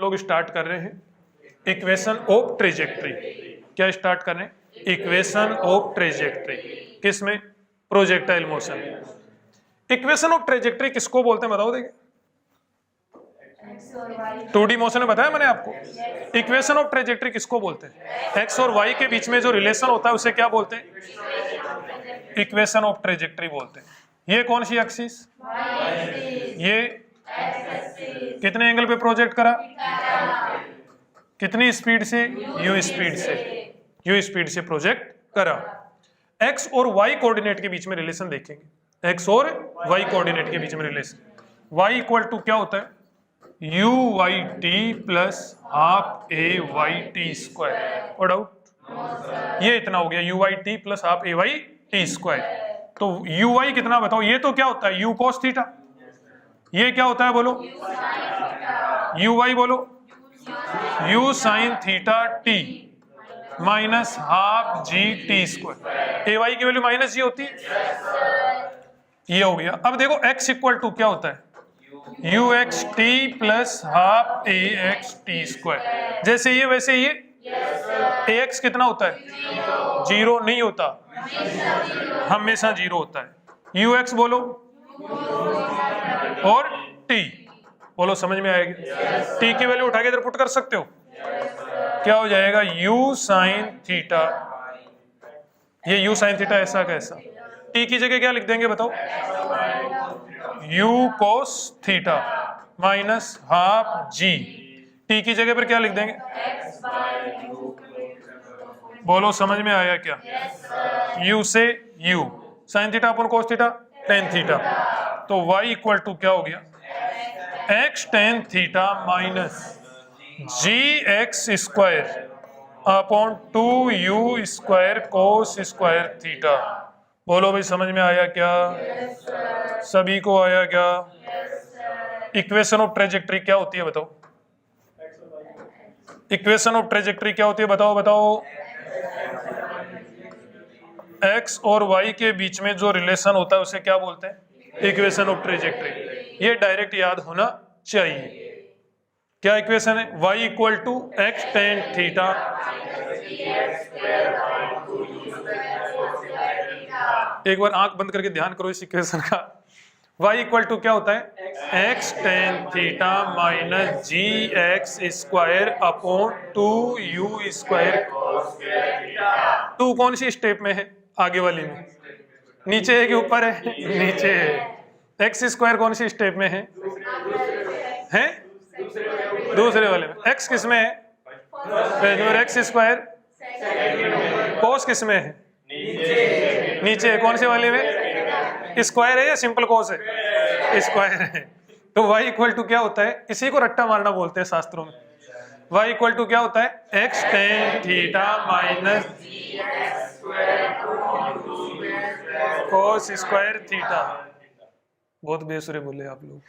लोग स्टार्ट कर रहे हैं इक्वेशन ऑफ ट्रेजेक्ट्री। क्या स्टार्ट कर रहे हैं? Equation of trajectory. किसमें? Projectile motion. Equation of trajectory किसको बोलते हैं बताओ देखिए। 2D मोशन में बताया मैंने आपको। इक्वेशन ऑफ ट्रेजेक्ट्री किसको बोलते हैं? एक्स और वाई के बीच में जो रिलेशन होता है उसे क्या बोलते हैं? इक्वेशन ऑफ ट्रेजेक्ट्री बोलते हैं। ये कौन सी एक्सिस? ये कितने एंगल पे प्रोजेक्ट करा? कितनी स्पीड से? यू स्पीड से। यू स्पीड से प्रोजेक्ट करा। एक्स और वाई कोऑर्डिनेट के बीच में रिलेशन देखेंगे। एक्स और वाई कोऑर्डिनेट के बीच में रिलेशन। वाई इक्वल टू क्या होता है? U y t plus half a y t square. और डाउट? ये इतना हो गया u y t plus half a y t square. तो यू वाई कितना बताओ? ये तो क्या होता है? U cos theta. ये क्या होता है बोलो? यू वाई बोलो। U sine theta t minus half g t square. A y की वैल्यू माइनस जी होती है। ये हो गया। अब देखो x इक्वल टू क्या होता है? You x T plus half A x T square. जैसे ये वैसे ये। ए एक्स कितना होता है? जीरो नहीं होता, हमेशा जीरो होता है। यू एक्स बोलो और टी बोलो, समझ में आएगी? टी की वैल्यू उठा के इधर पुट कर सकते हो। क्या हो जाएगा? U sine theta. ये यू साइन थीटा ऐसा कैसा? टी की जगह क्या लिख देंगे बताओ? U cos theta minus half g. T की जगह पर क्या लिख देंगे? बोलो समझ में आया क्या? यू से यू साइन थीटा अपन कोस थीटा टेन थीटा। तो y इक्वल टू क्या हो गया? x tan theta minus g x square upon 2u square cos square theta. बोलो भाई समझ में आया क्या? सभी को आया क्या? इक्वेशन ऑफ ट्रेजेक्ट्री क्या होती है बताओ? इक्वेशन ऑफ ट्रेजेक्ट्री क्या होती है बताओ बताओ? एक्स और वाई के बीच में जो रिलेशन होता है उसे क्या बोलते हैं? Equation of trajectory. ये डायरेक्ट याद होना चाहिए। क्या इक्वेशन है? y equal to x tan theta एक बार आंख बंद करके ध्यान करो इस इक्वेशन का। y इक्वल टू क्या होता है? x tan theta minus g x square upon 2u square. 2 कौन सी स्टेप में है? आगे वाली में। नीचे है कि ऊपर है? नीचे है। एक्स स्क्वायर कौन सी स्टेप में है? हैं? दूसरे वाले में। एक्स किस में है? एक्स स्क्वायर कोस किस में है? नीचे है। कौन से वाले में? स्क्वायर है या सिंपल कोस है? स्क्वायर है। तो y इक्वल टू क्या होता है? इसी को रट्टा मारना बोलते हैं शास्त्रों में। y इक्वल टू क्या होता है? X tan theta minus cos square theta. बहुत बेसुरे बोले आप लोग।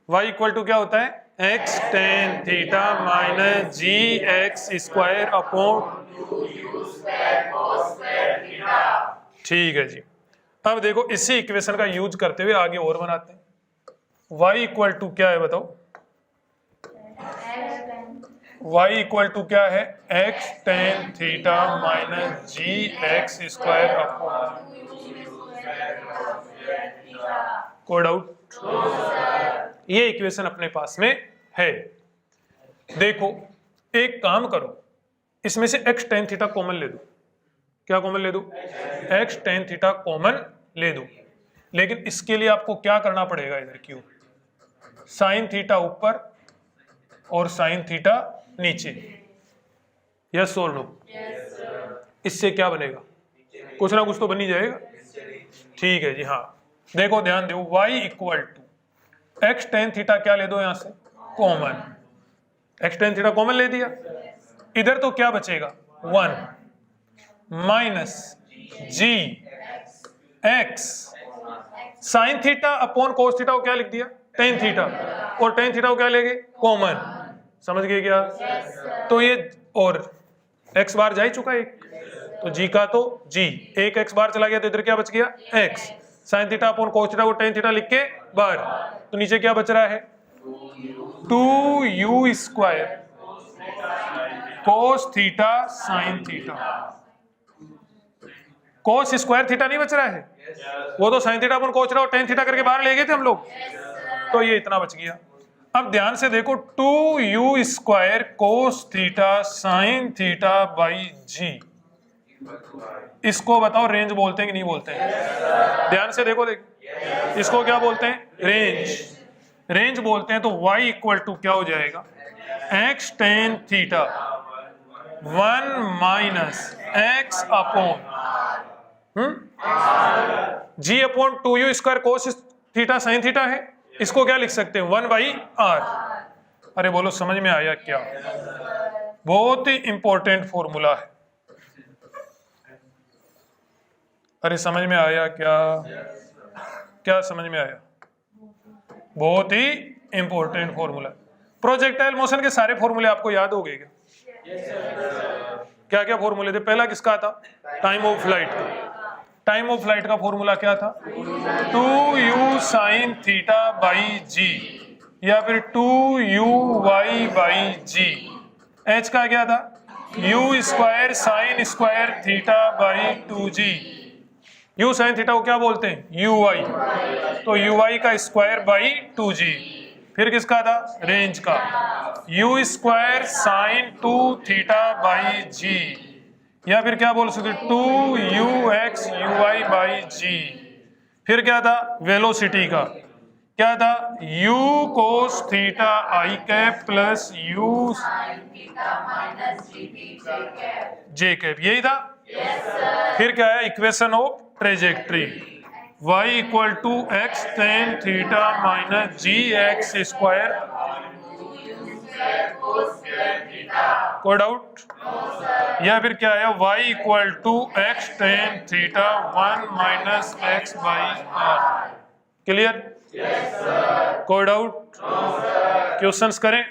y इक्वल टू क्या होता है? X tan theta minus g x square upon. ठीक है जी। अब देखो इसी इक्वेशन का यूज करते हुए आगे और बनाते हैं। y इक्वल टू क्या है बताओ? y इक्वल टू क्या है? X tan theta minus g x square upon. कोई डाउट? ये इक्वेशन अपने पास में है। देखो एक काम करो, इसमें से एक्स टेन थीटा कॉमन ले दो। क्या कॉमन ले दो? एक्स टेन थीटा कॉमन ले दो। लेकिन इसके लिए आपको क्या करना पड़ेगा? इधर क्यों? साइन थीटा ऊपर और साइन थीटा नीचे। यस और नो? इससे क्या बनेगा? कुछ ना कुछ तो बन ही जाएगा। ठीक है जी। हाँ देखो ध्यान दो, y equal to x tan theta क्या ले दो यहां से? Common. X tan theta common ले दिया। इधर तो क्या बचेगा? 1 minus g x sine theta upon cos theta को क्या लिख दिया? Tan theta. और टेन थीटा को क्या लेंगे? कॉमन। समझ गए क्या? तो ये और एक्स बार जा ही चुका एक, तो जी का तो जी, एक एक्स बार चला गया तो इधर क्या बच गया? X. Sine theta upon cos theta को टेन थीटा लिख के बार, तो नीचे क्या बच रहा है? 2u square cos theta sine theta. कोस स्क्वायर थीटा नहीं बच रहा है, वो तो साइन थीटा अपन कोच रहा हो टेन थीटा करके बाहर ले गए थे हम लोग, तो ये इतना बच गया। अब ध्यान से देखो 2u square cos theta sine theta by g, इसको बताओ रेंज बोलते हैं कि नहीं बोलते हैं? ध्यान से देखो, इसको क्या बोलते हैं? रेंज। रेंज बोलते हैं तो y इक्वल टू क्या हो जाएगा? x tan theta 1 minus x upon g upon 2u square cos theta sine theta है, इसको क्या लिख सकते हैं? 1 बाई r। अरे बोलो समझ में आया क्या? बहुत ही इंपॉर्टेंट फॉर्मूला है। अरे समझ में आया क्या? क्या समझ में आया? बहुत ही इंपॉर्टेंट फॉर्मूला। प्रोजेक्टाइल मोशन के सारे फॉर्मूले आपको याद हो गए क्या? क्या क्या फॉर्मूले थे? पहला किसका था? टाइम ऑफ फ्लाइट का। टाइम ऑफ फ्लाइट का फॉर्मूला क्या था? 2u साइन थीटा बाई जी, या फिर 2uy बाई जी। h का क्या था? u square sine square theta by 2g। u sine theta को क्या बोलते हैं? uy, तो uy का स्क्वायर बाई 2g। फिर किसका था? रेंज का u square sine 2 theta by g, या फिर क्या बोल सकते? 2ux uy by g। फिर क्या था? वेलोसिटी का क्या था? u cos theta i cap plus u j cap, यही था। फिर क्या है? Equation of trajectory y equal to x tan theta minus g x square. कोई डाउट? या फिर क्या है? y equal to x tan theta 1 minus x by R. Clear? कोई डाउट? क्वेश्चंस करें?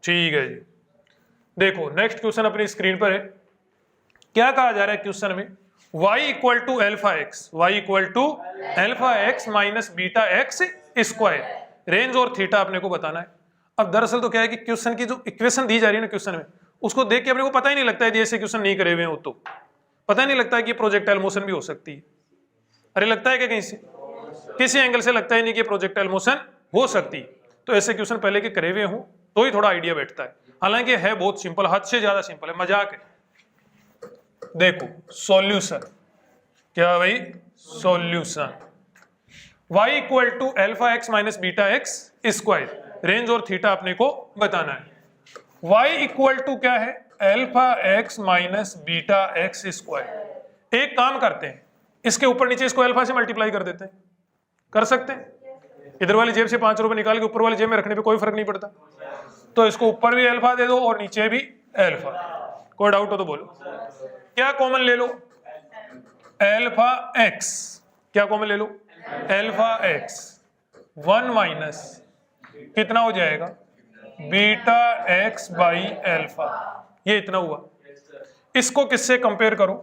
ठीक है जी। देखो नेक्स्ट क्वेश्चन अपनी स्क्रीन पर है। क्या कहा जा रहा है क्वेश्चन में? y equal to alpha x, y equal to alpha x minus beta x square. Range और थीटा अपने को बताना है। अब दरअसल तो क्या है कि क्वेश्चन की जो इक्वेशन दी जा रही है ना क्वेश्चन में, उसको देख के अपने को पता ही नहीं लगता है, ऐसे क्वेश्चन नहीं करे हुए हैं तो पता ही नहीं लगता है कि प्रोजेक्टाइल मोशन भी हो सकती है। अरे लगता है क्या कहीं से? किसी एंगल से लगता ही नहीं कि प्रोजेक्टाइल मोशन हो सकती है। तो ऐसे क्वेश्चन पहले के करे हुए हूं तो ही थोड़ा आइडिया बैठता है। हालांकि है बहुत सिंपल, हद से ज्यादा सिंपल है, मजाक है। देखो सॉल्यूशन क्या भाई? Solution y equal to alpha x minus beta x square. Range और थीटा अपने को बताना है। y इक्वल टू क्या है? Alpha x minus beta x square. एक काम करते हैं, इसके ऊपर नीचे इसको एल्फा से मल्टीप्लाई कर देते हैं। कर सकते हैं? इधर वाली जेब से 5 रुपए निकाल के ऊपर वाली जेब में रखने पे कोई फर्क नहीं पड़ता। तो इसको ऊपर भी एल्फा दे दो और नीचे भी एल्फा। कोई डाउट हो तो बोलो। क्या कॉमन ले लो? Alpha x. क्या कॉमन ले लो? एल्फा एक्स 1 माइनस कितना हो जाएगा? Beta x by alpha. ये इतना हुआ। इसको किससे कंपेयर करो?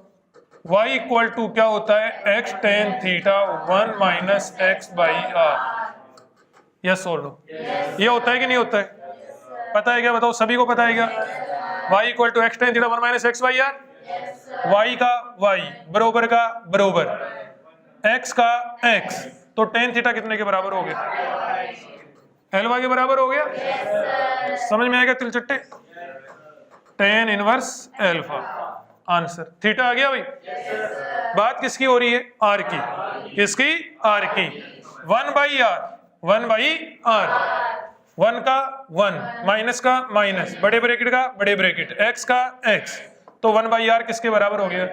y इक्वल टू क्या होता है? X tan theta 1 minus x by R. Yes और नो? ये होता है कि नहीं होता है? पता है क्या? बताओ, सभी को पता है क्या? y equal to x tan theta 1 minus x by R. y का y बरोबर का बरोबर, x का x, तो टेन थीटा कितने के बराबर हो गया? एल्फा के बराबर हो गया। समझ में आएगा तिलचट्टे? Tan inverse alpha answer. Theta आ गया भाई। बात किसकी हो रही है? आर की। किसकी? आर की। 1 बाई आर, 1 बाई आर, 1 का 1 माइनस का माइनस, बड़े ब्रैकेट का बड़े ब्रैकेट, x का x, तो 1 बाई आर किसके बराबर हो गया?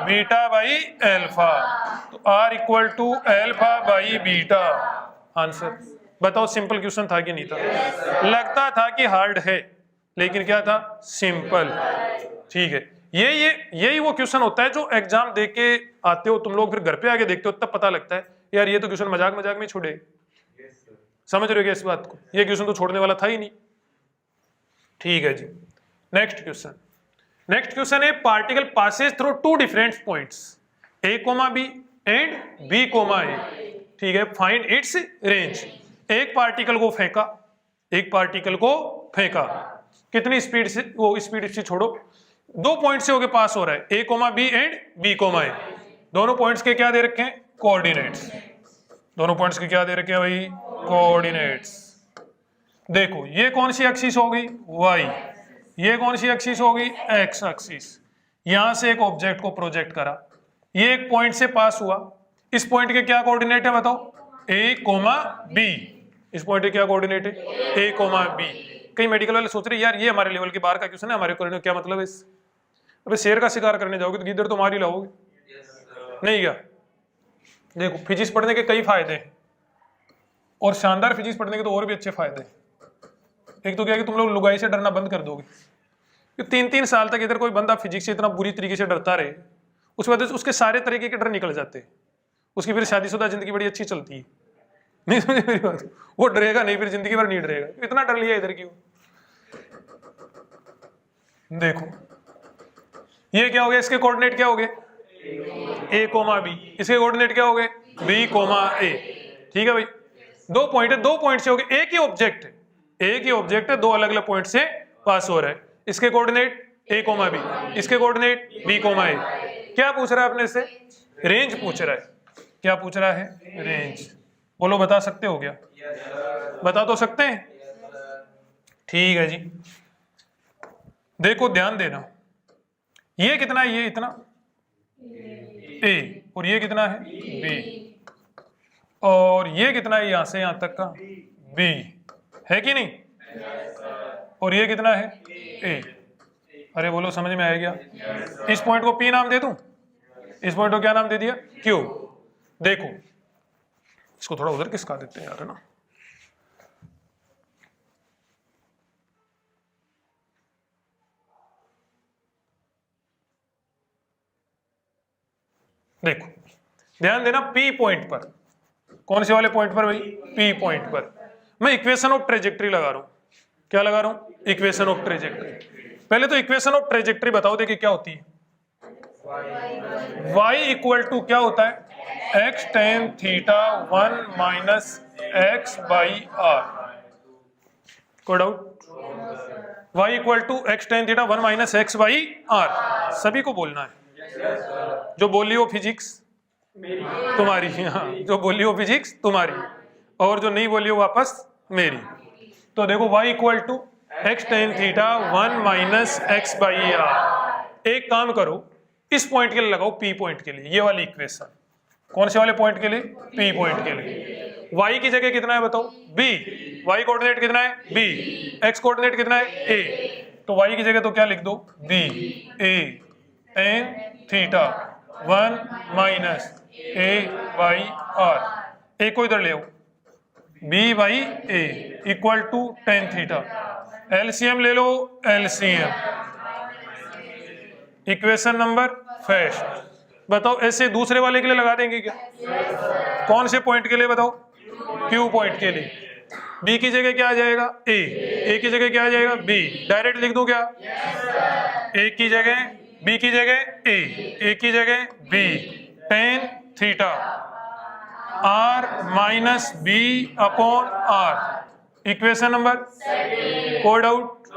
Beta by alpha. तो r equal to alpha by beta answer. बताओ सिंपल क्वेश्चन था कि नहीं था? लगता था कि हार्ड है, लेकिन क्या था? सिंपल। ठीक है, यही वो क्वेश्चन होता है जो एग्जाम दे के आते हो तुम लोग, फिर घर पे आके देखते हो तब पता लगता है यार ये तो क्वेश्चन मजाक मजाक में छोड़े। समझ रहे हो क्या इस बात को? ये क्वेश्चन तो छोड़ने वाला था ही नहीं। ठीक है जी। नेक्स्ट क्वेश्चन है particle Passage through 2 different points a, b and b, a। ठीक है, फाइंड इट्स रेंज। एक पार्टिकल को फेंका, एक पार्टिकल को फेंका, कितनी स्पीड से, वो स्पीड से छोड़ो, 2 पॉइंट से होके पास हो रहा है, A comma B and B comma A. दोनों पॉइंट्स के क्या दे रखे हैं? कोऑर्डिनेट्स। दोनों पॉइंट्स के क्या दे रखे हैं भाई? कोऑर्डिनेट्स। देखो ये कौन सी एक्सिस होगी? वाई। ये कौन सी एक्सिस होगी? X axis. यहां से एक ऑब्जेक्ट को प्रोजेक्ट करा, ये एक पॉइंट से पास हुआ, इस पॉइंट के क्या कोऑर्डिनेट है बताओ? ए कोमा बी। इस पॉइंट के क्या कोऑर्डिनेट है? A comma B. कई मेडिकल वाले सोच रहे यार ये हमारे लेवल के बाहर का क्वेश्चन है, हमारे कोऑर्डिनेट क्या मतलब है इस? अबे शेर का शिकार करने जाओगे तो गिद्दड़ तो मार ही लाओगे। नहीं क्या? देखो फिजिक्स पढ़ने के कई फायदे हैं, और शानदार फिजिक्स पढ़ने के तो और भी अच्छे फायदे हैं। एक तो क्या है कि तुम लोग लुगाई से डरना बंद कर दोगे, कि 3-3 साल तक इधर कोई बंदा फिजिक्स से इतना बुरी तरीके से डरता रहे, उस वजह से उसके सारे तरीके के डर निकल जाते हैं, उसकी फिर शादीशुदा जिंदगी बड़ी अच्छी चलती है। नहीं समझे मेरी बात? वो डरेगा नहीं, फिर जिंदगी भर नहीं डरेगा, इतना डर लिया इधर क्यों? देखो ये क्या हो गया? इसके कोऑर्डिनेट क्या हो गए? ए कोमा बी। इसके कोऑर्डिनेट क्या हो गए? बी कोमा ए। ठीक है भाई, 2 पॉइंट है, 2 पॉइंट से हो गए, एक ही ऑब्जेक्ट है, एक ही ऑब्जेक्ट है, 2 अलग अलग पॉइंट से पास हो रहा है। इसके कोऑर्डिनेट ए कोमा बी, इसके कोऑर्डिनेट बी कोमा ए। क्या पूछ रहा है अपने से? रेंज पूछ रहा है। क्या पूछ रहा है? रेंज। बोलो बता सकते हो क्या? बता तो सकते हैं? ठीक है जी। देखो ध्यान देना, ये कितना है? ये इतना ए, और ये कितना है? बी, और ये कितना है? यहां से यहां तक का बी, है कि नहीं? और ये कितना है? ए। अरे बोलो समझ में आया क्या? इस पॉइंट को पी नाम दे दूं, इस पॉइंट को क्या नाम दे दिया? क्यू। देखो इसको थोड़ा उधर किसका देते हैं यार, है ना? देखो ध्यान देना, पी पॉइंट पर, कौन से वाले पॉइंट पर भाई? पी पॉइंट पर मैं इक्वेशन ऑफ ट्रेजेक्ट्री लगा रहा हूं। क्या लगा रहा हूं? Equation of trajectory. पहले तो इक्वेशन ऑफ ट्रेजेक्ट्री बताओ, देखिए क्या होती है? y इक्वल टू क्या होता है? x tan theta 1 minus x by r. कोई doubt? y equal to x tan theta 1 minus x by r. सभी को बोलना है, जो बोली हो फिजिक्स तुम्हारी, हाँ जो बोली हो फिजिक्स तुम्हारी, और जो नहीं बोली हो वापस मेरी। तो देखो y equal to x tan theta 1 minus x by R. एक काम करो, इस पॉइंट के लिए लगाओ p पॉइंट के लिए ये वाली इक्वेशन। कौन से वाले पॉइंट के लिए? p पॉइंट के लिए। y की जगह कितना है बताओ? b। y कोऑर्डिनेट कितना है? b। x कोऑर्डिनेट कितना है? a। तो y की जगह तो क्या लिख दो? b a tan theta 1 minus a by r. A को इधर ले आओ, b by a equal to tan theta. LCM ले लो, एलसीएम। Equation number first. बताओ ऐसे दूसरे वाले के लिए लगा देंगे क्या? कौन से पॉइंट के लिए बताओ? क्यू पॉइंट के लिए। b की जगह क्या आ जाएगा? a की जगह क्या आ जाएगा? b। डायरेक्ट लिख दूं क्या? a की जगह b की जगह a की जगह b tan theta r minus b upon r। Equation number. कोई डाउट?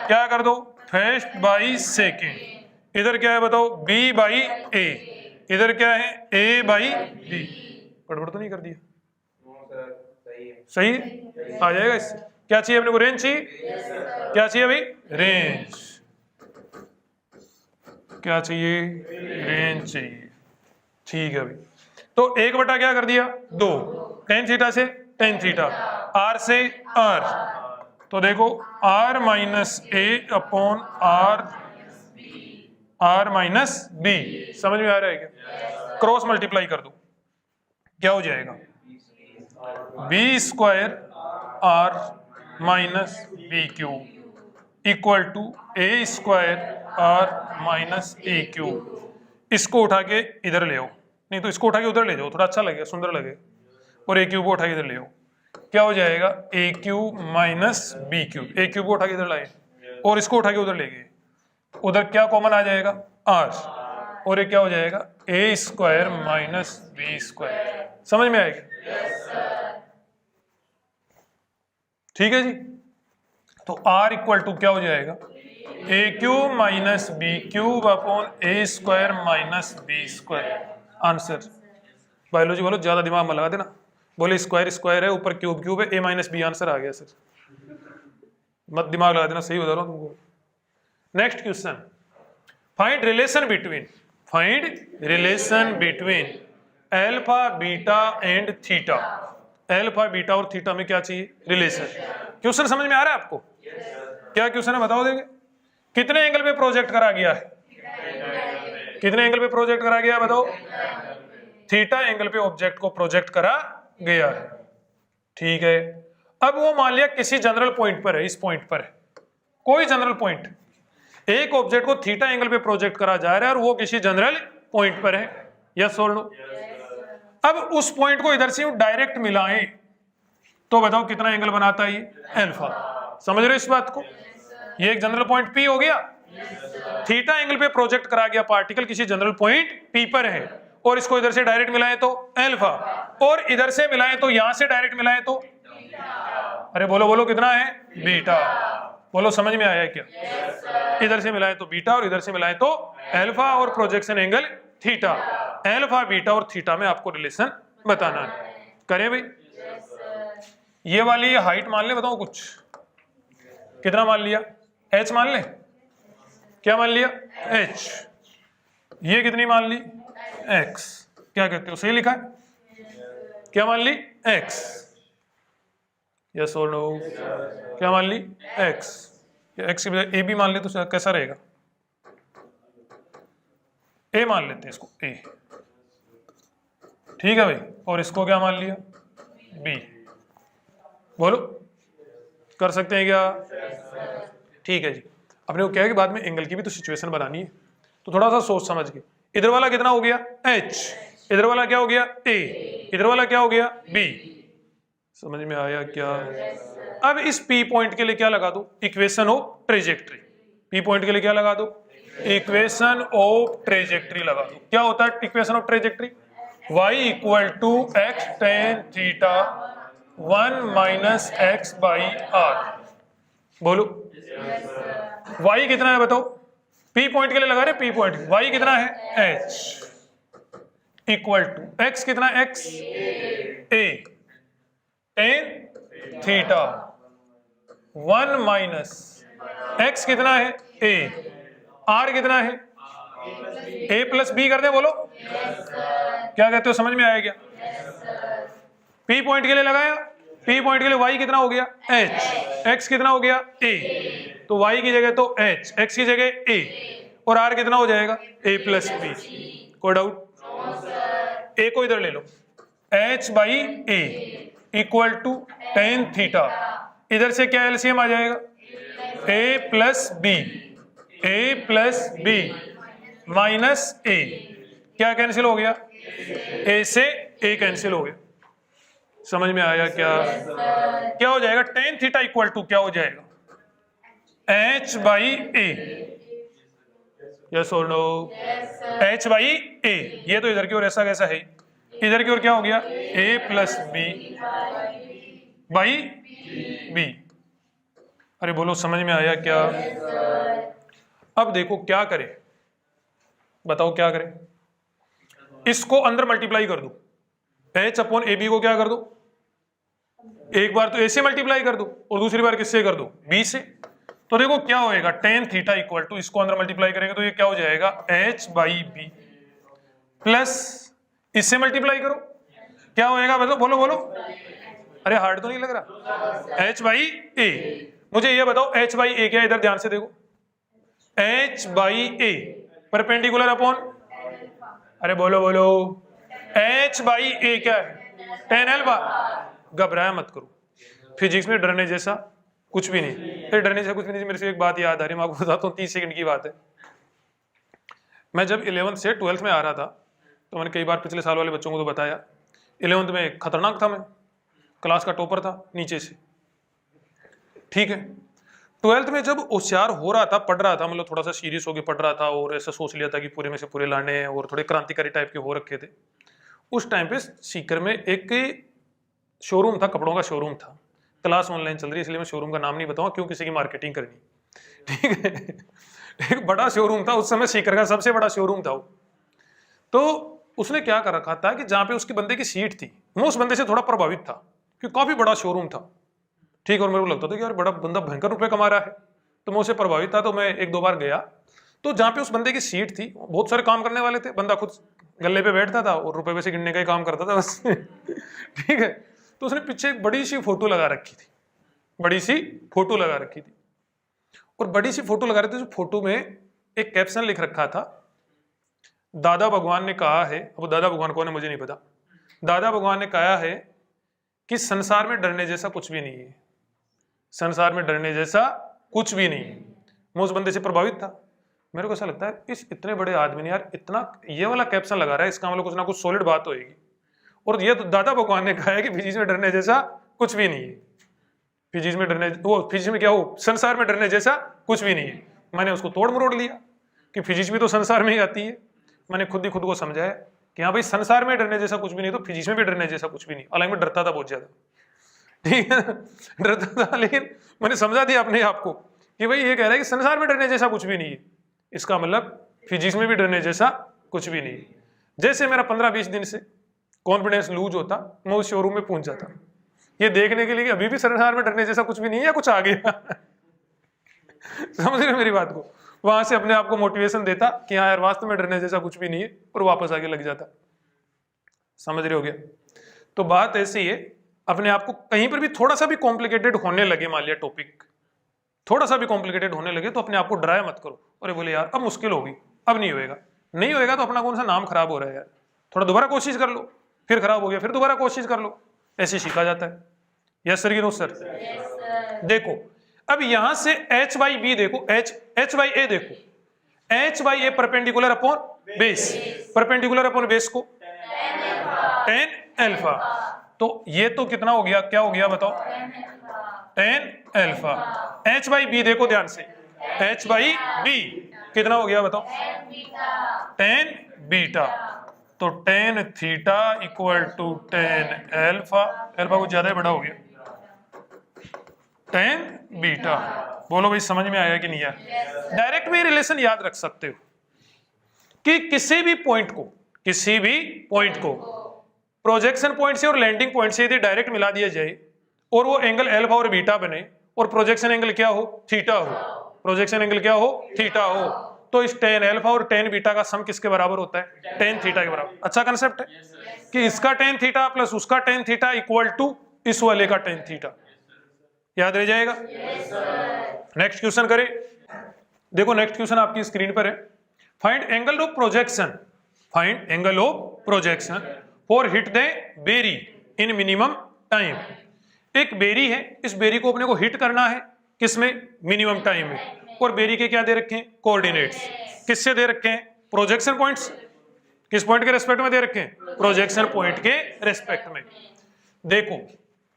क्या कर दो? First by second. इधर क्या है बताओ? b by a। इधर क्या है? a by b। गड़बड़ तो नहीं कर दिया? सही है? आ जाएगा इससे। क्या चाहिए अपने को? रेंज चाहिए। क्या चाहिए भाई? रेंज। क्या चाहिए? रेंज चाहिए। ठीक है भाई, तो 1 क्या कर दिया? 2। tan थीटा से tan थीटा, r से r। तो देखो r minus a upon r minus b। समझ में आ रहा है क्या? क्रॉस मल्टीप्लाई कर दो, क्या हो जाएगा? b square r minus b cube equal to a square r minus a cube. इसको उठा के इधर ले आओ, नहीं तो इसको उठा के उधर ले जाओ, थोड़ा अच्छा लगेगा, सुंदर लगेगा। और a क्यूब को उठा के इधर ले आओ, क्या हो जाएगा? a cube minus b cube. a cube को उठा के इधर लाए और इसको उठा के उधर ले गए, उधर क्या कॉमन आ जाएगा? r। और ये क्या हो जाएगा? a square minus b square. समझ में आएगा? ठीक है जी। तो R इक्वल टू क्या हो जाएगा, A cube minus B cube upon A square minus B square. Answer. Biology वालों ज्यादा दिमाग में लगा देना, बोले स्क्वायर स्क्वायर है, ऊपर क्यूब क्यूब है, ए माइनस बी आंसर आ गया सर। मत दिमाग लगा देना, सही बता रहा हूं तुमको। Next question, find relation between alpha beta and theta. Alpha beta और थीटा में क्या चाहिए, रिलेशन। क्वेश्चन समझ में आ रहा है आपको? क्या क्वेश्चन है बताओ देंगे। कितने एंगल पे प्रोजेक्ट करा गया है, कितने एंगल पे प्रोजेक्ट करा गया है बताओ। थीटा एंगल पे ऑब्जेक्ट को प्रोजेक्ट करा गया है, ठीक है। अब वो मान लिया किसी जनरल पॉइंट पर है, इस पॉइंट पर है कोई जनरल पॉइंट, एक ऑब्जेक्ट को थीटा एंगल पे प्रोजेक्ट करा जा रहा है और वो किसी जनरल पॉइंट पर है, यस और नो। अब उस पॉइंट को इधर से डायरेक्ट मिलाएं तो बताओ कितना एंगल बनाता है ये, अल्फा। समझ रहे हो इस बात को? ये एक जनरल पॉइंट P हो गया, थीटा एंगल पे प्रोजेक्ट करा गया पार्टिकल किसी जनरल पॉइंट P पर है, और इसको इधर से डायरेक्ट मिलाएं तो अल्फा, और इधर से मिलाएं तो यहां से डायरेक्ट मिलाएं तो, अरे बोलो बोलो कितना है, बीटा। बोलो समझ में आया क्या? इधर से मिलाएं तो बीटा और इधर से मिलाएं तो अल्फा, और projection angle theta. Alpha beta और थीटा में आपको रिलेशन बताना है। करें भाई? ये वाली हाइट मान ले, बताओ कुछ, कितना मान लिया, h मान ले, क्या मान लिया, h। ये कितनी मान ली, x। क्या कहते हो, सही लिखा है? क्या मान ली, x। यस और नो? क्या मान ली, x। x की बजाय a भी मान ले तो कैसा रहेगा, a मान लेते हैं इसको, a, ठीक है भाई। और इसको क्या मान लिया, b। बोलो कर सकते हैं क्या? ठीक है जी। अपने को क्या है कि बाद में एंगल की भी तो सिचुएशन बनानी है, तो थोड़ा सा सोच समझ के। इधर वाला कितना हो गया, h, इधर वाला क्या हो गया, a, इधर वाला क्या हो गया, b। समझ में आया क्या? अब इस P पॉइंट के लिए क्या लगा दो, equation of trajectory. P point के लिए क्या लगा दो, इक्वेशन ऑफ ट्रेजेक्ट्री लगा दो। क्या होता है equation of trajectory, y equal to x tan theta 1 minus x by R. बोलो y कितना है बताओ, P पॉइंट के लिए लगा रहे, P पॉइंट, y कितना है, h इक्वल टू x कितना, x a tan theta 1 minus x कितना है, a, r कितना है, a प्लस b कर दे। बोलो क्या कहते हो, समझ में आया क्या? P पॉइंट के लिए लगाया, P पॉइंट के लिए y कितना हो गया, h, x कितना हो गया, a, तो y की जगह तो h, x की जगह a, और r कितना हो जाएगा, a प्लस b। कोई डाउट? a को इधर ले लो, h by a equal to tan theta, इधर से क्या एलसीएम आ जाएगा, a plus b, a plus b minus a, क्या कैंसिल हो गया, a से a कैंसिल हो गया। समझ में आया क्या? क्या हो जाएगा, tan थीटा इक्वल टू क्या हो जाएगा, h बाई a। यस और नो? h by a। ये तो इधर की ओर ऐसा कैसा है, इधर की ओर क्या हो गया, a plus b by b। अरे बोलो समझ में आया क्या? अब देखो क्या करें, बताओ क्या करें। इसको अंदर मल्टीप्लाई कर दो, h अपॉन ए बी को क्या कर दो, एक बार तो a से मल्टीप्लाई कर दो और दूसरी बार किससे कर दो, b से। तो देखो क्या होएगा, tan थीटा इक्वल टू, इसको अंदर मल्टीप्लाई करेंगे तो ये क्या हो जाएगा, h बाई बी प्लस इससे मल्टीप्लाई करो, क्या होएगा बताओ, बोलो बोलो। अरे हार्ड तो नहीं लग रहा, h बाई a। मुझे ये बताओ h बाई a क्या, इधर ध्यान से देखो, h by a perpendicular upon, अरे बोलो बोलो, h बाई a क्या है, tan अल्फा। घबराया मत करो, फिजिक्स में डरने जैसा कुछ भी नहीं, फिर डरने जैसा कुछ भी नहीं। मेरे से एक बात याद आ रही है, मैं आपको बताता हूँ, 30 सेकंड की बात है। मैं जब 11th से 12th में आ रहा था, तो मैंने कई बार पिछले साल वाले बच्चों को तो बताया, 11th में खतरनाक था, मैं क्लास का टॉपर था नीचे से, ठीक है। 12th में जब होशियार हो रहा था, पढ़ रहा था, मतलब थोड़ा सा सीरियस होकर पढ़ रहा था, और ऐसा सोच लिया था कि पूरे में से पूरे लाने हैं, और थोड़े क्रांतिकारी टाइप के हो रखे थे। उस टाइम पे सीकर में एक शोरूम था, कपड़ों का शोरूम था, क्लास ऑनलाइन चल रही है इसलिए मैं शोरूम का नाम नहीं बताऊंगा, क्यों किसी की मार्केटिंग करनी, ठीक है। एक बड़ा शोरूम था उस समय, सीकर का सबसे बड़ा शोरूम था वो। तो उसने क्या कर रखा था कि जहां पे उसके बंदे की सीट थी, मैं उस बंदे से थोड़ा प्रभावित था क्योंकि काफी बड़ा शोरूम था, ठीक। और मेरे को लगता था कि यार बड़ा बंदा भयंकर रुपए कमा रहा है, तो मैं उससे प्रभावित था। तो मैं एक दो बार गया, तो जहां पे उस बंदे की सीट थी बहुत सारे काम करने वाले थे, बंदा खुद गले पे बैठता था और रुपए वैसे गिनने का ही काम करता था बस ठीक है। तो उसने पीछे एक बड़ी सी फोटो लगा रखी थी, बड़ी सी फोटो लगा रखी थी, और बड़ी सी फोटो लगा रखी थी। फोटो में एक कैप्शन लिख रखा था, दादा भगवान ने कहा है, अब दादा भगवान कौन है मुझे नहीं पता, दादा भगवान ने कहा है कि संसार में डरने जैसा कुछ भी नहीं है, संसार में डरने जैसा कुछ भी नहीं है। मैं उस बंदे से प्रभावित था। मेरे को ऐसा लगता है इस इतने बड़े आदमी ने यार इतना ये वाला कैप्शन लगा रहा है, इसका मतलब कुछ ना कुछ सॉलिड बात होगी। और ये तो दादा भगवान ने कहा है कि फिजिक्स में डरने जैसा कुछ भी नहीं है, फिजिक्स में डरने, वो फिजिक्स में क्या हो, संसार में डरने जैसा कुछ भी नहीं है। मैंने उसको तोड़ मरोड़ लिया कि फिजिक्स भी तो संसार में ही आती है। मैंने खुद ही खुद को समझाया कि हाँ भाई संसार में डरने जैसा कुछ भी नहीं, तो फिजिक्स में भी डरने जैसा कुछ भी नहीं। हालांकि मैं डरता था बहुत ज्यादा, ठीक है, डरता था, लेकिन मैंने समझा दिया अपने आप को कि भाई ये कह रहा है कि संसार में डरने जैसा कुछ भी नहीं है, इसका मतलब फिजिक्स में भी डरने जैसा कुछ भी नहीं है। जैसे मेरा 15-20 दिन से कॉन्फिडेंस लूज होता, मैं उस शोरूम में पहुंच जाता ये देखने के लिए कि अभी भी संसार में डरने जैसा कुछ भी नहीं है या कुछ आ गया समझ रहे मेरी बात को। वहां से अपने आप को मोटिवेशन देता कि हाँ यार वास्तव में डरने जैसा कुछ भी नहीं है, और वापस आगे लग जाता। समझ रहे हो गया। तो बात ऐसी है, अपने आप को कहीं पर भी थोड़ा सा भी कॉम्प्लिकेटेड होने लगे, मान लिया टॉपिक थोड़ा सा भी कॉम्प्लिकेटेड होने लगे, तो अपने आप को डराया मत करो। अरे बोले यार अब मुश्किल होगी, अब नहीं होएगा, नहीं होएगा तो अपना कौन सा नाम खराब हो रहा है यार, थोड़ा दोबारा कोशिश कर लो, फिर खराब हो गया फिर दोबारा कोशिश कर लो, ऐसे सीखा जाता है। यस सर कि नो सर? देखो अब यहां से h बाई बी देखो, h बाई ए देखो, h by A perpendicular upon base, perpendicular upon base को tan अल्फा, तो ये तो कितना हो गया, क्या हो गया बताओ, tan alpha. h by b देखो ध्यान से, h बाई बी कितना हो गया बताओ, tan बीटा, तो tan theta equal to tan alpha, alpha कुछ ज्यादा बड़ा हो गया, tan बीटा। बोलो भाई समझ में आया कि नहीं आया? डायरेक्ट में रिलेशन याद रख सकते हो कि किसी भी पॉइंट को प्रोजेक्शन पॉइंट से और लैंडिंग पॉइंट से यदि डायरेक्ट मिला दिया जाए और वो एंगल अल्फा और बीटा बने और प्रोजेक्शन एंगल क्या हो, थीटा हो, प्रोजेक्शन एंगल क्या हो, थीटा हो, तो इस tan अल्फा और tan बीटा का सम किसके बराबर होता है, tan थीटा के बराबर। अच्छा कंसेप्ट है कि इसका tan थीटा प्लस उसका tan थीटा इक्वल टू इस वाले का tan थीटा, याद रह जाएगा। नेक्स्ट क्वेश्चन करें। देखो नेक्स्ट क्वेश्चन आपकी स्क्रीन पर है, find angle of projection, find angle of projection for hit the berry in minimum time. एक बेरी है, इस बेरी को अपने को हिट करना है किसमें, मिनिमम टाइम में, और बेरी के क्या दे रखे हैं, कोऑर्डिनेट्स, किससे दे रखे हैं, प्रोजेक्शन पॉइंट्स, किस पॉइंट के रेस्पेक्ट में दे रखे हैं, प्रोजेक्शन पॉइंट के रेस्पेक्ट में। देखो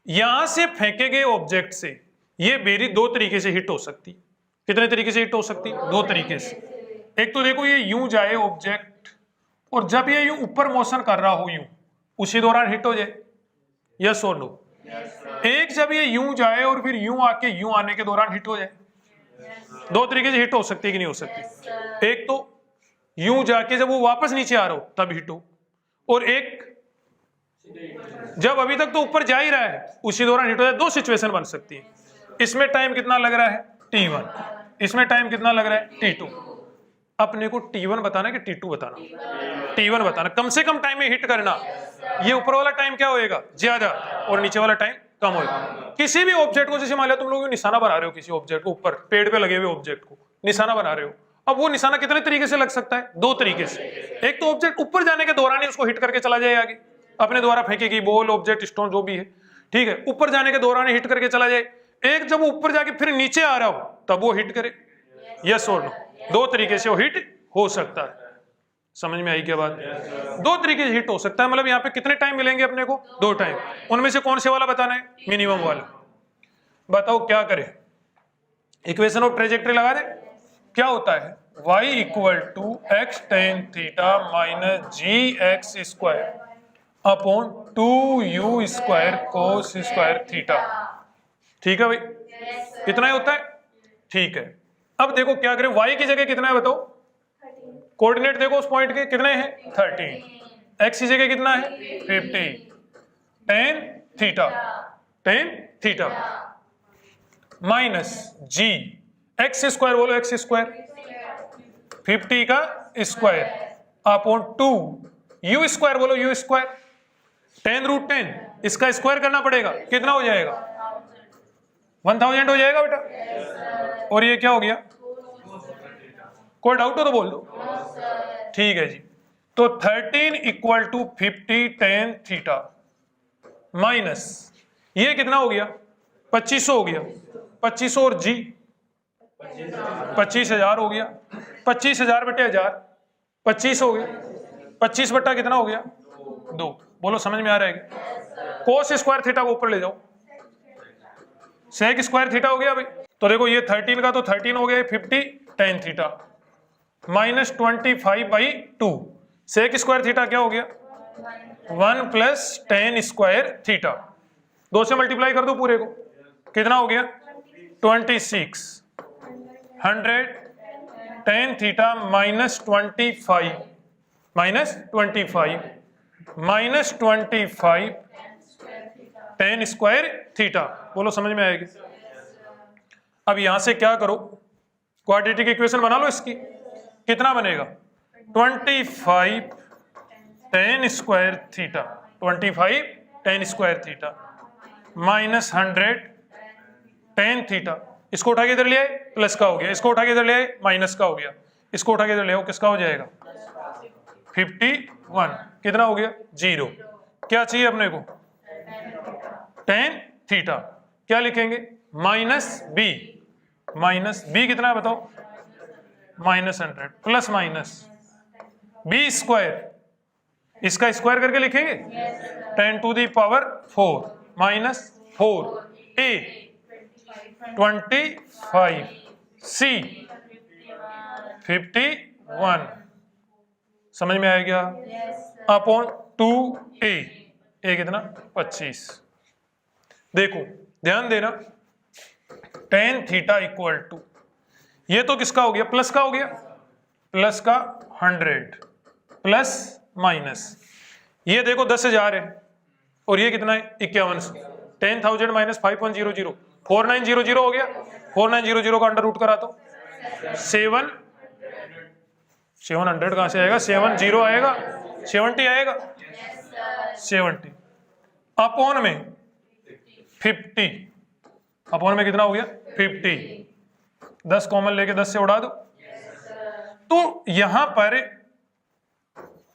यहां से फेंके गए ऑब्जेक्ट से ये बेरी दो तरीके से हिट हो सकती, कितने तरीके से हिट हो सकती, दो तरीके से। एक तो देखो ये यूं जाए ऑब्जेक्ट, और जब ये यूं ऊपर मोशन कर रहा हो यूं, उसी दौरान हिट हो जाए, यस और नो। एक जब ये यूं जाए और फिर यूं आके यूं आने के दौरान हिट हो जाए, दो तरीके से हिट हो सकती है कि नहीं हो सकती। एक तो यूं जाके जब वो वापस नीचे आ रहा हो तब हिट हो, और एक जब अभी तक तो ऊपर जा ही रहा है उसी दौरान हिट हो जाए। दो सिचुएशन बन सकती है। इसमें टाइम कितना लग रहा है, t1, इसमें टाइम कितना लग रहा है, t2। अपने को t1 बताना है कि t2 बताना, t1 बताना, कम से कम टाइम में हिट करना। ये ऊपर वाला टाइम क्या होएगा, ज्यादा, और नीचे वाला टाइम कम होएगा। किसी भी ऑब्जेक्ट को, जैसे मान लिया तुम लोग निशाना बना रहे हो किसी ऑब्जेक्ट को, ऊपर पेड़ पे लगे हुए ऑब्जेक्ट को निशाना बना रहे हो, अब वो निशाना कितने तरीके से लग सकता है, दो तरीके से। एक तो ऑब्जेक्ट ऊपर जाने के दौरान ही उसको हिट करके चला जाए आगे, अपने द्वारा फेंकेगी बॉल, ऑब्जेक्ट, स्टोन जो भी है, ठीक है, ऊपर जाने के दौरान ही हिट करके चला जाए। एक जब वो ऊपर जाके फिर नीचे आ रहा हो तब वो हिट करे, यस और नो। दो तरीके से वो हिट हो सकता है। समझ में आई क्या बात? दो तरीके से हिट हो सकता है, मतलब यहाँ पे कितने टाइम मिलेंगे अपने को, दो टाइम। उनमें से कौन से वाला बताना है, मिनिमम वाला। बताओ क्या करें, इक्वेशन ऑफ ट्रेजेक्टरी लगा दे। क्या होता है, y equal to x tan theta minus g x square upon 2u square cos square theta. ठीक है भाई, कितना ही होता है, ठीक है। अब देखो क्या करें, y की जगह कितना है बताओ, कोऑर्डिनेट देखो उस पॉइंट के कितने हैं 13, x की जगह कितना है 50, tan theta, tan theta minus g, x square बोलो, एक्स स्क्वायर 50 का स्क्वायर अपॉन 2 u स्क्वायर बोलो, u स्क्वायर tan√10, इसका स्क्वायर करना पड़ेगा, कितना हो जाएगा 1000 हो जाएगा बेटा। और ये क्या हो गया, कोई डाउट हो तो बोल दो। ठीक है जी, तो 13 equal to 50 tan theta minus ये कितना हो गया 2500 हो गया, 2500 और जी 25,000 हो गया, 25,000 बटे 1000 25 हो गया, 25 बट्टा कितना हो गया 2। बोलो समझ में आ रहा है, कोस स्क्वायर थीटा को ऊपर ले जाओ, सेक स्क्वायर थीटा हो गया भाई। तो देखो ये 13 का तो 13 हो गया, 50 tan theta minus 25/2, sec square theta क्या हो गया 1 प्लस tan स्क्वायर थीटा, 2 से मल्टीप्लाई कर दो पूरे को, कितना हो गया 26, 100 tan theta minus 25 minus 25 tan square theta. बोलो समझ में आएगी। अब यहां से क्या करो, क्वाड्रेटिक इक्वेशन बना लो इसकी, कितना बनेगा 25 tan square theta, 25 tan square theta minus 100 tan theta, इसको उठा के इधर ले आए प्लस का हो गया, इसको उठा के इधर ले आए माइनस का हो गया, इसको उठा के इधर ले आओ किसका हो जाएगा 51, कितना हो गया 0। क्या चाहिए अपने को tan थीटा, क्या लिखेंगे माइनस बी कितना है बताओ -100 प्लस माइनस बी स्क्वायर, इसका स्क्वायर करके लिखेंगे 10 टू दी पावर 4 माइनस 4 ए 25 सी 51, समझ में आया क्या, अपॉन 2a, ए कितना 25। देखो ध्यान देना, tan थीटा इक्वल टू, ये तो किसका हो गया प्लस का हो गया, प्लस का 100 प्लस माइनस, ये देखो 10,000 है और ये कितना है 5100, 10,000 माइनस 5100 4900 हो गया, 4900 का अंडर रूट करा तो 700 कहां से आएगा, 70 आएगा, 70 आएगा, 70 अपॉन में 50, अपॉन में कितना हो गया 50, 10 कॉमन लेके 10 से उड़ा दो। तो यहां पर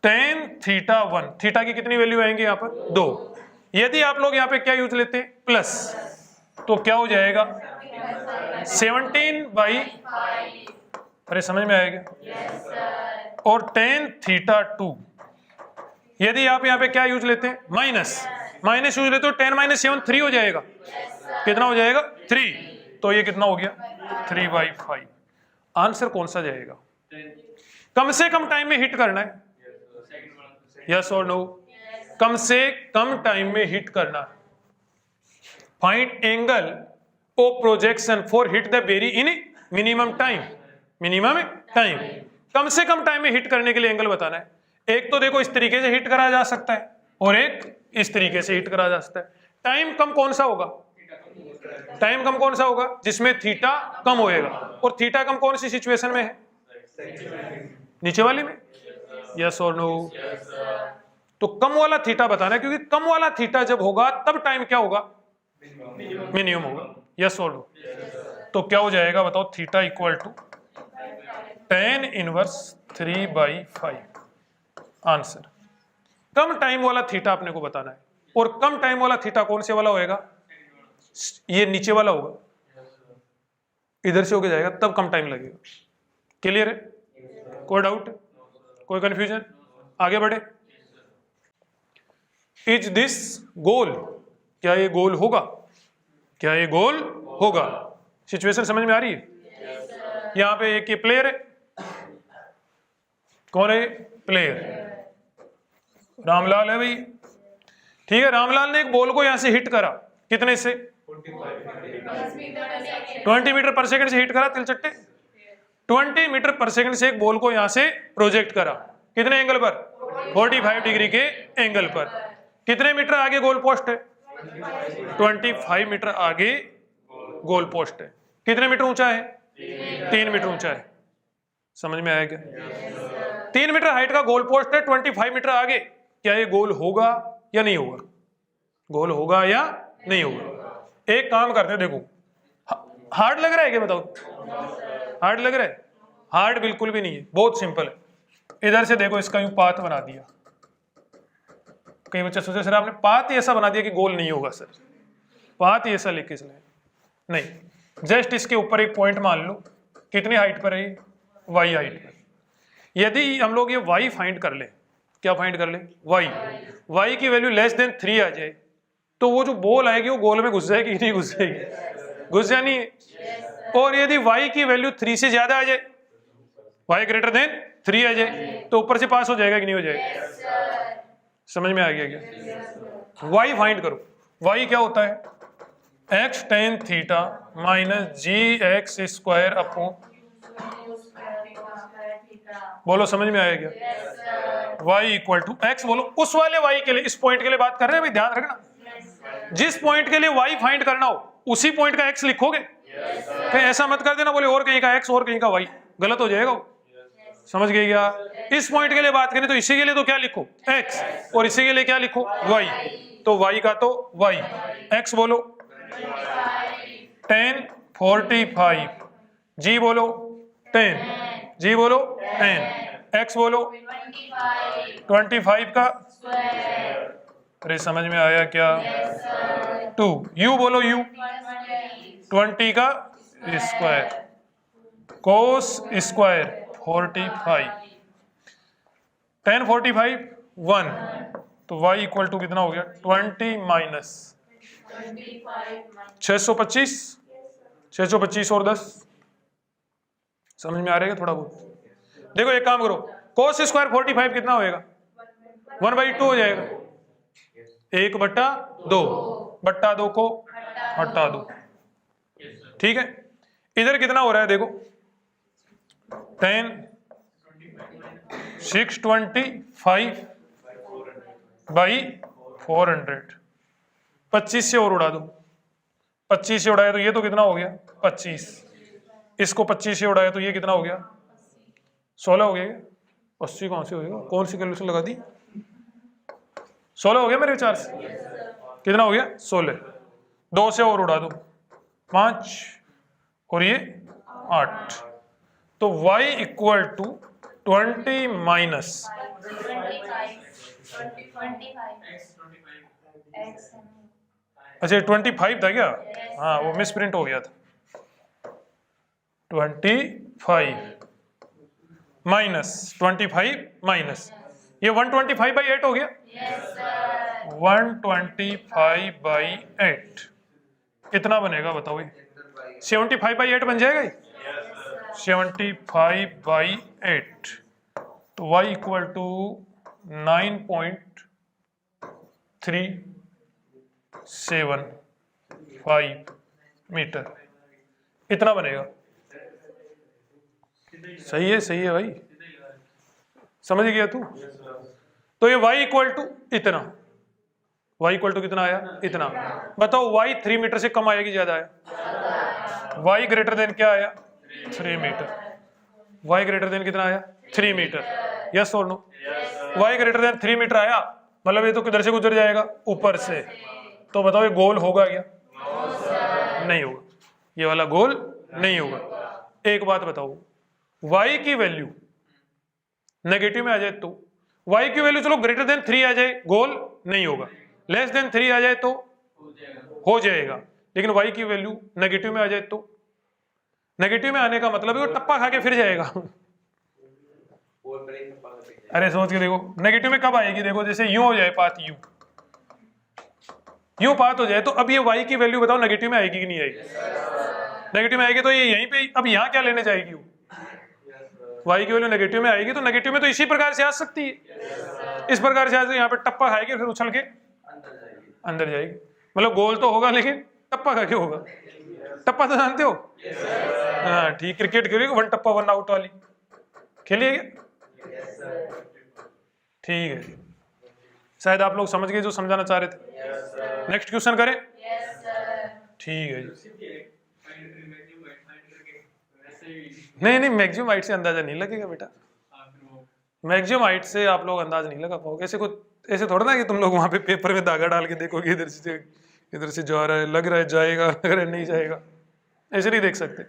tan थीटा 1, थीटा की कितनी वैल्यू आएंगी यहां पर 2, यदि आप लोग यहां पे क्या यूज लेते हैं प्लस, तो क्या हो जाएगा 17/, अरे समझ में आएगा, और tan थीटा 2, यदि आप यहां पे क्या यूज लेते हैं माइनस यूज लेते हो, 10 - 7 3 हो जाएगा, कितना हो जाएगा 3, तो ये कितना हो गया 3/5। आंसर कौन सा जाएगा, कम से कम टाइम में हिट करना है, यस और नो, कम से कम टाइम में हिट करना है। Find angle of projection for hit the berry in minimum time, कम से कम टाइम में हिट करने के लिए एंगल बताना है। एक तो देखो इस तरीके से हिट करा जा सकता है और एक इस तरीके से हिट करा जा सकता है। टाइम कम कौन सा होगा, टाइम कम कौन सा होगा जिसमें थीटा कम होएगा, और थीटा कम कौन सी सिचुएशन में है, नीचे वाली में, यस और नो। तो कम वाला थीटा बताना है, क्योंकि कम वाला थीटा जब होगा तब टाइम क्या होगा मिनिमम होगा, यस और नो। तो क्या हो जाएगा बताओ, theta equal to tan inverse 3/5। Answer, कम टाइम वाला थीटा अपने को बताना है, और कम टाइम वाला थीटा कौन से वाला होएगा, ये नीचे वाला होगा, इधर से होके जाएगा तब कम टाइम लगेगा। क्लियर है, कोई डाउट, कोई कंफ्यूजन, आगे बढ़े। इज दिस गोल, क्या ये गोल होगा, क्या ये गोल होगा, सिचुएशन समझ में आ रही है। यहां पे एक ये प्लेयर है, कौन है प्लेयर, रामलाल है भाई, ठीक है। रामलाल ने एक बॉल को यहां से हिट करा, कितने से 20 मीटर पर सेकंड से हिट करा तिलचट्टे, 20 मीटर पर सेकंड से एक बॉल को यहां से प्रोजेक्ट करा, कितने एंगल पर? 45 डिग्री के एंगल पर। कितने मीटर आगे गोल पोस्ट है? 25 मीटर आगे गोल पोस्ट है। कितने मीटर ऊंचा है? 3 मीटर ऊंचा है। समझ में आया क्या? 3 मीटर हाइट का गोल पोस्ट है 25 मीटर आगे। क्या ये गोल होगा या नहीं होगा? गोल होगा या नहीं होगा? एक काम करते हैं, देखो हार्ड लग रहा है क्या? बताओ, हार्ड लग रहा है? हार्ड बिल्कुल भी नहीं है, बहुत सिंपल है। इधर से देखो, इसका यूं पाथ बना दिया। कई बच्चे सोचे सर आपने पाथ ही ऐसा बना दिया कि गोल नहीं होगा। सर पाथ ही ऐसा लिखे इसने नहीं, जस्ट इसके ऊपर एक पॉइंट मान लो। कितनी हाइट पर है ये? वाई हाइट पर। यदि हम लोग ये वाई फाइंड कर ले, क्या फाइंड कर ले? वाई की वैल्यू लेस देन 3 आ जाए तो वो जो बॉल आएगी वो गोल में घुस जाएगी कि नहीं घुस जाएगी? घुस जानी है। और यदि y की वैल्यू 3 से ज्यादा आ जाए, y ग्रेटर देन 3 आ जाए, तो ऊपर से पास हो जाएगा कि नहीं हो जाएगा? समझ में आ गया क्या? y फाइंड करो। y क्या होता है? x tan theta minus g x square upon, बोलो समझ में आया क्या? y इक्वल टू x, बोलो उस वाले y के लिए, इस पॉइंट के लिए बात कर रहे हैं भाई, ध्यान रखना। जिस पॉइंट के लिए y फाइंड करना हो उसी पॉइंट का x लिखोगे। फिर ऐसा मत कर देना बोले और कहीं का x और कहीं का y, गलत हो जाएगा वो। समझ गए क्या? इस पॉइंट के लिए बात करें तो इसी के लिए तो क्या लिखो? x, और इसी के लिए क्या लिखो? y। तो y का तो y, x बोलो tan 45, g बोलो 10, g बोलो 10, x बोलो 25 का। अरे समझ में आया क्या? 2, u बोलो u 20 का स्क्वायर, कोस स्क्वायर 45, tan 45 1, तो y इक्वल टू कितना हो गया? 20 माइनस 625, 625 और 10। समझ में आ रहा है थोड़ा बहुत? देखो एक काम करो, कोस स्क्वायर 45 कितना होएगा? 1/2 हो जाएगा। 1/2, बट्टा 2 को हटा दो, ठीक है। इधर कितना हो रहा है देखो, 10 625 बाई 400, 25 से और उड़ा दो। 25 से उड़ाया तो ये तो कितना हो गया? 25। इसको 25 से उड़ाया तो ये कितना हो गया? 16 हो गया। 80 कौन से होगा? कौन सी कैलकुलेशन लगा दी? 16 हो गया मेरे विचार से। कितना हो गया? 16। 2 से और उड़ा दो, 5 और ये 8। तो y इक्वल टू 20 माइनस, अच्छा 25 था क्या? हाँ वो मिस प्रिंट हो गया था। 25 माइनस 25 माइनस ये 125/8 हो गया। 125/8 कितना बनेगा बताओ? 75/8 बन जाएगा ये। 75/8 तो y इक्वल टू 9.375 मीटर, इतना बनेगा। सही है भाई, समझ गया तू? तो ये y इक्वल टू इतना, y इक्वल टू कितना आया? इतना। बताओ y 3 मीटर से कम आया कि ज्यादा आया? y ग्रेटर देन क्या आया? 3 मीटर। y ग्रेटर देन कितना आया? 3 मीटर। यस और no? y greater than 3 metre आया, मतलब ये तो किधर से गुजर जाएगा? ऊपर से। तो बताओ ये गोल होगा क्या? नहीं होगा, ये वाला गोल नहीं होगा। एक बात बताओ, y की वैल्यू नेगेटिव में आ जाए तो, y की वैल्यू चलो ग्रेटर देन 3 आ जाए गोल नहीं होगा, लेस देन 3 आ जाए तो हो जाएगा, लेकिन y की वैल्यू नेगेटिव में आ जाए तो, नेगेटिव में आने का मतलब है वो टप्पा खा के फिर जाएगा। अरे सोच के देखो नेगेटिव में कब आएगी? देखो जैसे यूं हो जाए पाथ, यूं पाथ हो जाए तो अब ये y की वैल्यू बताओ नेगेटिव में आएगी कि नहीं आएगी? नेगेटिव में आएगी तो ये यहीं पे, अब यहाँ क्या लेने जाएगी? y की वैल्यू नेगेटिव में आएगी तो नेगेटिव में तो इसी प्रकार से आ सकती है, इस प्रकार से आ सकती है। यहाँ पे टप्पा खाएगी फिर उछल के अंदर जाएगी, मतलब गोल तो होगा लेकिन टप्पा का क्या होगा? टप्पा तो जानते हो? हाँ ठीक, क्रिकेट खेलिए 1 टप्पा 1 आउट वाली, खेलिए क्या? ठीक है, शायद आप लोग समझ गए जो समझाना चाह रहे थे। नेक्स्ट क्वेश्चन करें? ठीक है जी। नहीं, मैक्सिमम हाइट से अंदाजा नहीं लगेगा बेटा, मैक्सिमम हाइट से आप लोग अंदाज नहीं लगा पाओगे। ऐसे थोड़ा ना कि तुम लोग वहां पे पेपर में धागा डाल के देखोगे इधर से जा रहा है, लग रहा है जाएगा, लग रहा है नहीं जाएगा, ऐसे नहीं देख सकते।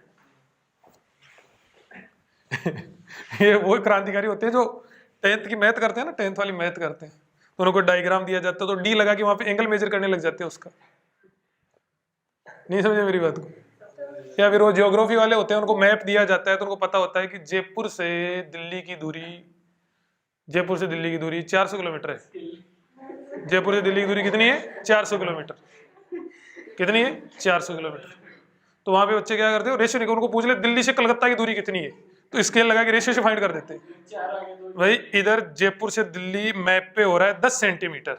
ये वो क्रांतिकारी होते हैं जो 10th की मैथ करते हैं ना, 10th वाली मैथ करते हैं, तो उनको डायग्राम दिया जाता है तो डी लगा के वहां पे एंगल मेजर करने लग जाते हैं उसका। नहीं समझे मेरी बात को? या फिर वो ज्योग्राफी वाले होते हैं, उनको मैप दिया जाता है तो उनको पता होता है कि जयपुर से दिल्ली की दूरी 400 किलोमीटर है। जयपुर से दिल्ली की दूरी कितनी है? 400 किलोमीटर। कितनी है? 400 किलोमीटर। तो वहां पे बच्चे क्या करते हैं, रेशियो निकाल, उनको पूछ ले दिल्ली से कलकत्ता की दूरी कितनी है, तो स्केल लगा के रेशियो से फाइंड कर देते हैं। भाई इधर जयपुर से दिल्ली मैप पे हो रहा है 10 सेंटीमीटर,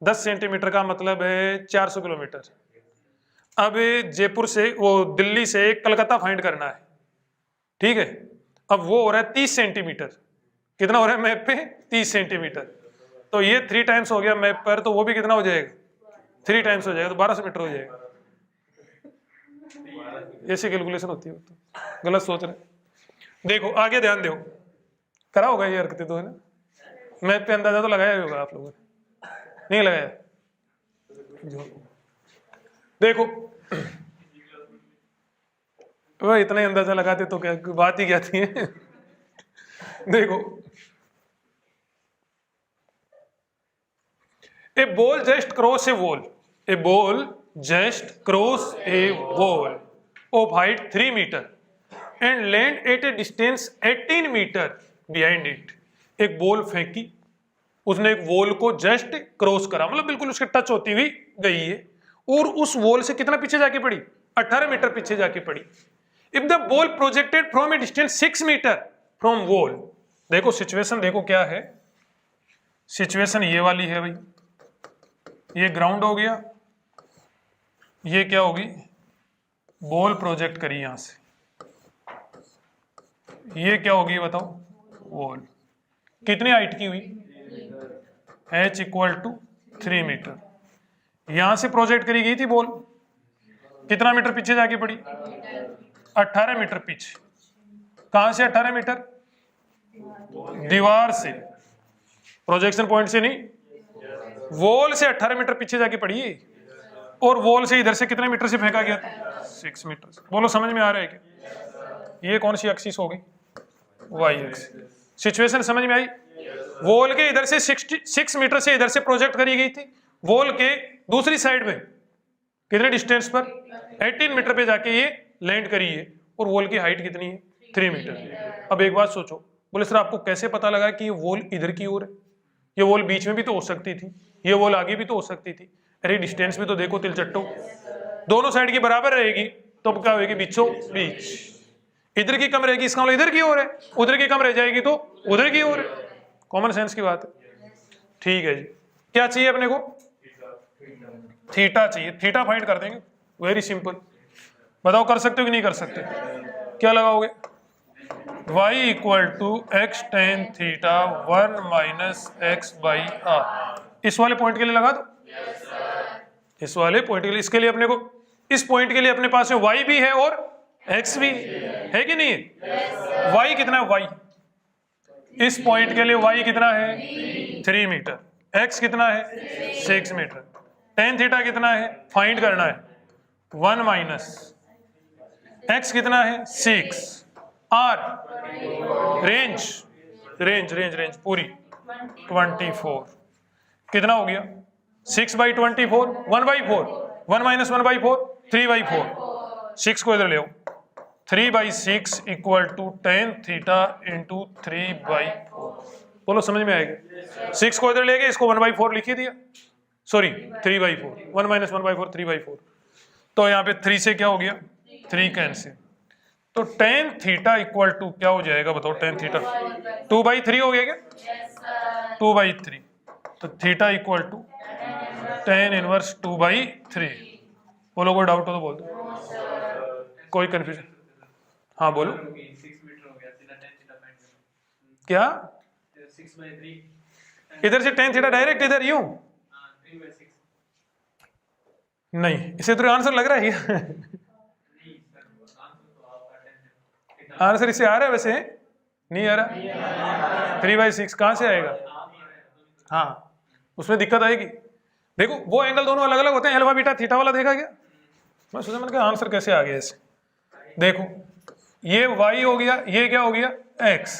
10 सेंटीमीटर का मतलब है 400 किलोमीटर। अब जयपुर से वो दिल्ली से कलकत्ता फाइंड करना है, ठीक है। अब वो हो रहा है 30 सेंटीमीटर, कितना हो रहा है मैप पे? 30 सेंटीमीटर। तो ये 3 टाइम्स हो गया मैप पर, तो वो भी कितना हो जाएगा? 3 टाइम्स हो जाएगा, तो 1200 मीटर हो जाएगा। ऐसी कैलकुलेशन होती है, तो गलत सोच रहे। देखो आगे ध्यान दो, करा होगा ये हरकतें तो, है ना? मैप पे अंदाजा तो लगाया होगा आप लोगों ने, नहीं लगाया? देखो वह इतना ही अंदाजा लगाते तो क्या बात ही क्या थी। देखो, a ball just cross a wall, a ball just cross a wall of height 3 metre and land at a distance 18 metre behind it. एक बॉल फेंकी, उसने एक वॉल को जस्ट क्रॉस करा, मतलब बिल्कुल उसके टच होती हुई गई है, और उस वॉल से कितना पीछे जाके पड़ी? 18 मीटर पीछे जाके पड़ी। If the ball projected from a distance 6 metre from wall, देखो सिचुएशन देखो क्या है, सिचुएशन ये वाली है भाई, ये ग्राउंड हो गया, ये क्या होगी? बॉल प्रोजेक्ट करी यहां से, ये क्या होगी बताओ? वॉल। कितनी हाइट की हुई? h = 3 metre. यहां से प्रोजेक्ट करी गई थी बॉल, कितना मीटर पीछे जाके पड़ी? 18 मीटर पीछे। कहां से 18 मीटर? दीवार से, प्रोजेक्शन पॉइंट से नहीं, वॉल से 18 मीटर पीछे जाके पड़ी। और वॉल से इधर से कितने मीटर से फेंका गया था? 6 मीटर से। बोलो समझ में आ रहा है क्या? ये कौन सी एक्सिस होगी? Y axis. सिचुएशन समझ में आई? वॉल के इधर से 6 मीटर से इधर से प्रोजेक्ट करी गई थी, वॉल के दूसरी साइड में कितने डिस्टेंस पर? 18 मीटर पे जाके ये लैंड करी है, और वॉल की हाइट कितनी है? 3 मीटर। अब एक बात सोचो, बोले सर आपको कैसे पता लगा कि ये वॉल इधर की ओर है? ये वॉल बीच में भी तो हो सकती थी, ये वॉल आगे भी तो हो सकती थी। अरे डिस्टेंस भी तो देखो तिलचट्टो, दोनों साइड की बराबर रहेगी तो क्या होगी? बीचों बीच। इधर की कम रहेगी, इसका मतलब इधर की ओर है, उधर की कम रह जाएगी तो उधर की ओर है। कॉमन सेंस की बात है। ठीक है जी, क्या चाहिए अपने को? थीटा चाहिए। थीटा फाइंड कर देंगे, वेरी सिंपल। बताओ कर सकते हो कि नहीं कर सकते? क्या लगाओगे? y = x tan theta 1 - x/r। इस वाले पॉइंट के लिए लगा दो। इस वाले पॉइंट के लिए, इसके लिए अपने को, इस पॉइंट के लिए अपने पास में y भी है और x भी है कि नहीं है? y कितना है? y इस पॉइंट के लिए y कितना है? 3 मीटर। x कितना है? 6 मीटर। tan थीटा कितना है? फाइंड करना है। 1 - x कितना है? 6। r रेंज पूरी 24। कितना हो गया? 6/24, 1/4, 1 - 1/4, 3/4। 6 को इधर ले आओ, 3/6 = tan थीटा × 3/4। बोलो समझ में आएगा? 6 को इधर ले गए, इसको 1/4 लिख ही दिया, सॉरी 3/4, 1 - 1/4, 3/4। तो यहाँ पे 3 से क्या हो गया? 3 कैंसिल। तो tan थीटा = क्या हो जाएगा बताओ? tan थीटा 2/3 हो गया क्या? 2/3। तो थीटा = tan 1 2/3। बोलो, कोई डाउट हो तो बोल दो। कोई कंफ्यूजन? हाँ बोलो। 6 मीटर हो गया, सीधा tan थीटा फाइंड करना। क्या 6/3। इधर से tan थीटा डायरेक्ट इधर यूं? 3/6। नहीं, इसे तो आंसर लग रहा है नहीं सर, आंसर तो आपका tan है। आंसर इससे आ रहा है वैसे, नहीं आ रहा। 3/6 कहाँ से आएगा? हाँ, उसमें दिक्कत आएगी। देखो वो एंगल दोनों अलग अलग होते हैं, अल्फा बीटा थीटा वाला देखा क्या? मैं सोचा मैंने कहा आंसर कैसे आ गया इसे। देखो ये y हो गया, ये क्या हो गया x,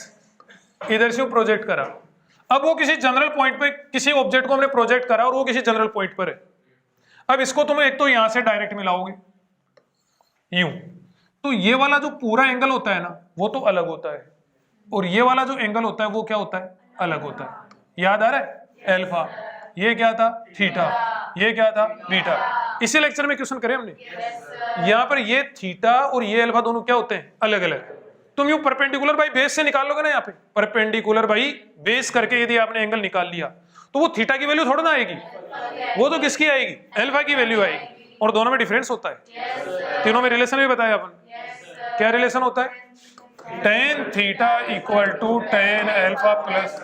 इधर से वो प्रोजेक्ट करा। अब वो किसी जनरल पॉइंट पे किसी ऑब्जेक्ट को हमने प्रोजेक्ट करा और वो किसी जनरल पॉइंट पर है। अब इसको तुम एक तो यहां से डायरेक्ट मिलाओगे यूं, तो ये वाला जो पूरा एंगल होता है ना वो तो अलग होता है, और ये वाला जो एंगल होता है वो क्या होता है? अलग होता है। याद आ रहा है? एल्फा, ये क्या था? थीटा, ये क्या था? बीटा। इसी लेक्चर में क्वेश्चन करे हमने। यहाँ पर ये थीटा और ये अल्फा दोनों क्या होते हैं? अलग अलग। तुम यूं परपेंडिकुलर बाई बेस से निकाल लोगे ना, यहाँ पे परपेंडिकुलर बाई बेस करके यदि आपने एंगल निकाल लिया तो वो थीटा की वैल्यू थोड़ा ना आएगी, वो तो किसकी आएगी? अल्फा की वैल्यू आएगी। और दोनों में डिफरेंस होता है। तीनों में रिलेशन भी बताया अपन। क्या रिलेशन होता है? tan theta equal to tan alpha plus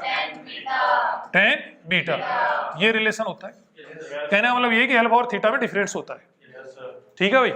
tan beta, ये रिलेशन होता है। कहने का मतलब ये कि अल्फा और थीटा में डिफरेंस होता है। ठीक है भाई।